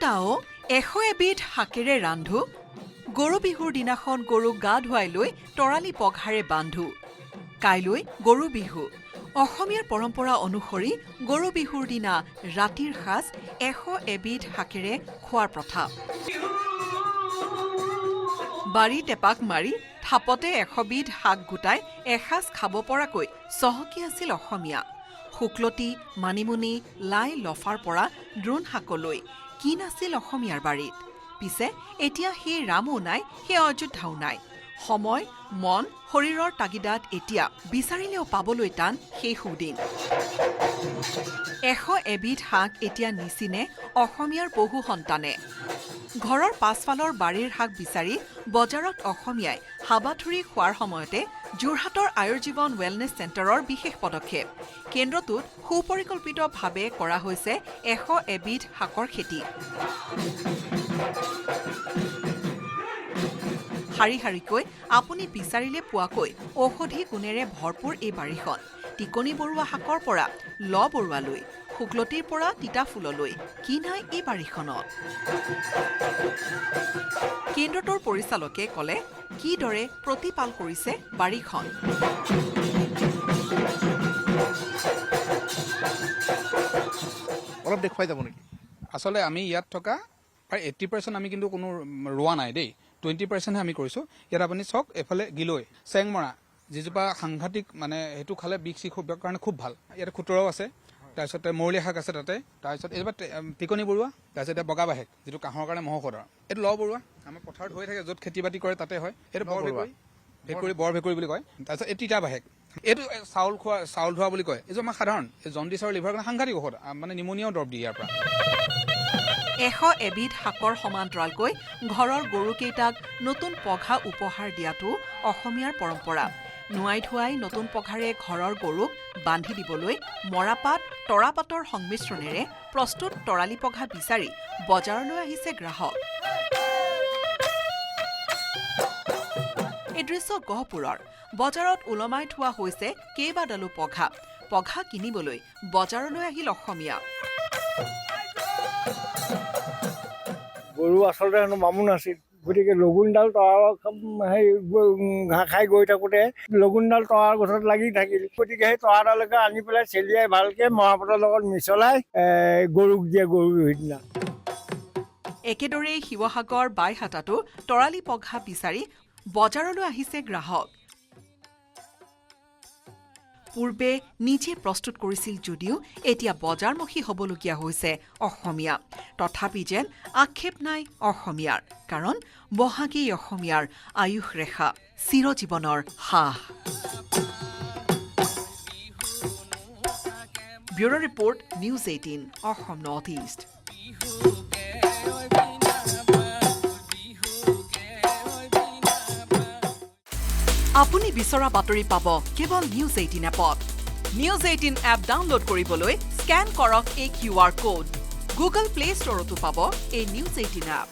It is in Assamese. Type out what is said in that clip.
আও 100 এবিধ শাকেৰে ৰান্ধো গৰু বিহুৰ দিনাখন গৰুক গা ধুৱাই লৈ তৰালি পঘাৰে বান্ধো কাইলৈ গৰু বিহু অসমীয়াৰ পৰম্পৰা অনুসৰি গৰু বিহুৰ দিনা ৰাতিৰ সাজ 100 এবিধ শাকেৰে খোৱাৰ প্ৰথা বাৰী টেপাক মাৰি থাপতে 100 বিধ শাক গোটাই এসাজ খাব পৰাকৈ চহকী আছিল অসমীয়া শুকলতি মানিমুনি লাই লফাৰ পৰা দ্ৰোণ শাকলৈ কি নাছিল অসমীয়াৰ বাৰীত পিছে এতিয়া সেই ৰামো নাই সেই অযোধ্যাও নাই সময় মন শৰীৰৰ তাগিদাত এতিয়া বিচাৰিলেও পাবলৈ টান সেই সুদিন 100 এবিধ শাক এতিয়া নিচিনে অসমীয়াৰ বহু সন্তানে ঘৰৰ পাছফালৰ বাৰীৰ শাক বিচাৰি বজাৰত অসমীয়াই হাবাথুৰি খোৱাৰ সময়তে যোৰহাটৰ আয়ুৰ্জীৱন ৱেলনেছ চেণ্টাৰৰ বিশেষ পদক্ষেপ কেন্দ্ৰটোত সুপৰিকল্পিতভাৱে কৰা হৈছে 100 এবিধ শাকৰ খেতি শাৰী শাৰীকৈ আপুনি বিচাৰিলে পোৱাকৈ ঔষধি গুণেৰে ভৰপূৰ এই বাৰীখন টিকনি বৰুৱা শাকৰ পৰা ল বৰুৱালৈ শুকলতিৰ পৰা তিতা ফুললৈ কি নাই এই বাৰীখনত কেন্দ্ৰটোৰ পৰিচালকে ক'লে কিদৰে প্ৰতিপাল কৰিছে বাৰীখন অলপ দেখুৱাই যাব নেকি আসলে আমি ইয়াত থকা প্ৰায় 80% আমি কিন্তু কোনো ৰোৱা নাই দেই 20% হে আমি কৰিছো ইয়াত আপুনি চক এফালে গিলৈ চেংমৰা যিজোপা সাংঘাতিক মানে হেতু খালে বিষ চিষ হ'বৰ কাৰণে খুব ভাল ইয়াত খুতৰাও আছে তাৰপিছতে মৰলীয়া শাক আছে তাতে তাৰপিছত এইবাৰ টিকনি বৰুৱা তাৰপিছত এতিয়া বগা বাহেক যিটো কাহৰ কাৰণে মহৌষধৰ এইটো ল বৰুৱা আমাৰ পথাৰত হৈ থাকে য'ত খেতি বাতি কৰে তাতে হয় এইটো বৰ ভেকুৰী বুলি কয় তাৰপিছত এই তিতা বাহেক এইটো চাউল ধোৱা বুলি কয় এইটো আমাৰ সাধাৰণ এই জণ্ডিছ আৰু লিভাৰৰ কাৰণে সাংঘাতিক ঔষধ মানে নিমনিয়াও দৰৱ দিয়ে ইয়াৰ পৰা 100 এবিধ শাকৰ সমান্তৰালকৈ ঘৰৰ গৰুকেইটাক নতুন পঘা উপহাৰ দিয়াটো অসমীয়াৰ পৰম্পৰা নুৱাই ধুৱাই নতুন পঘাৰে ঘৰৰ গৰুক বান্ধি দিবলৈ মৰাপাত তৰাপাতৰ সংমিশ্ৰণেৰে প্ৰস্তুত তৰালি পঘা বিচাৰি বজাৰলৈ আহিছে গ্ৰাহক এই দৃশ্য গহপুৰৰ বজাৰত ওলমাই থোৱা হৈছে কেইবাডালো পঘা কিনিবলৈ বজাৰলৈ আহিল অসমীয়া গৰু আচলতে হেনো বামুণ আছিল গতিকে লগুণডাল তৰাৰ ঘাঁহ খাই গৈ থাকোঁতে লগুণডাল তৰাৰ গছত লাগি থাকিল গতিকে সেই তৰাডালকে আনি পেলাই চেলিয়াই ভালকৈ মৰাপাতৰ লগত মিছলাই গৰুক দিয়ে গৰু বিহুৰ দিনা একেদৰেই শিৱসাগৰ বাইহাটাতো তৰালি পঘা বিচাৰি বজাৰলৈ আহিছে গ্ৰাহক পূৰ্বে নিজে প্ৰস্তুত কৰিছিল যদিও এতিয়া বজাৰমুখী হ'বলগীয়া হৈছে অসমীয়া তথাপি যেন আক্ষেপ নাই অসমীয়াৰ কাৰণ বহাগী অসমীয়াৰ আয়ুষ ৰেখা চিৰজীৱনৰ হাঁহ bureau' report news 18 Assam north east আপুনি বিচৰা বাতৰি পাব কেৱল নিউজ 18 এপত নিউজ 18 এপ ডাউনলোড কৰিবলৈ স্কেন কৰক এই QR কোড গুগল প্লে ষ্টৰতো পাব এই নিউজ 18 এপ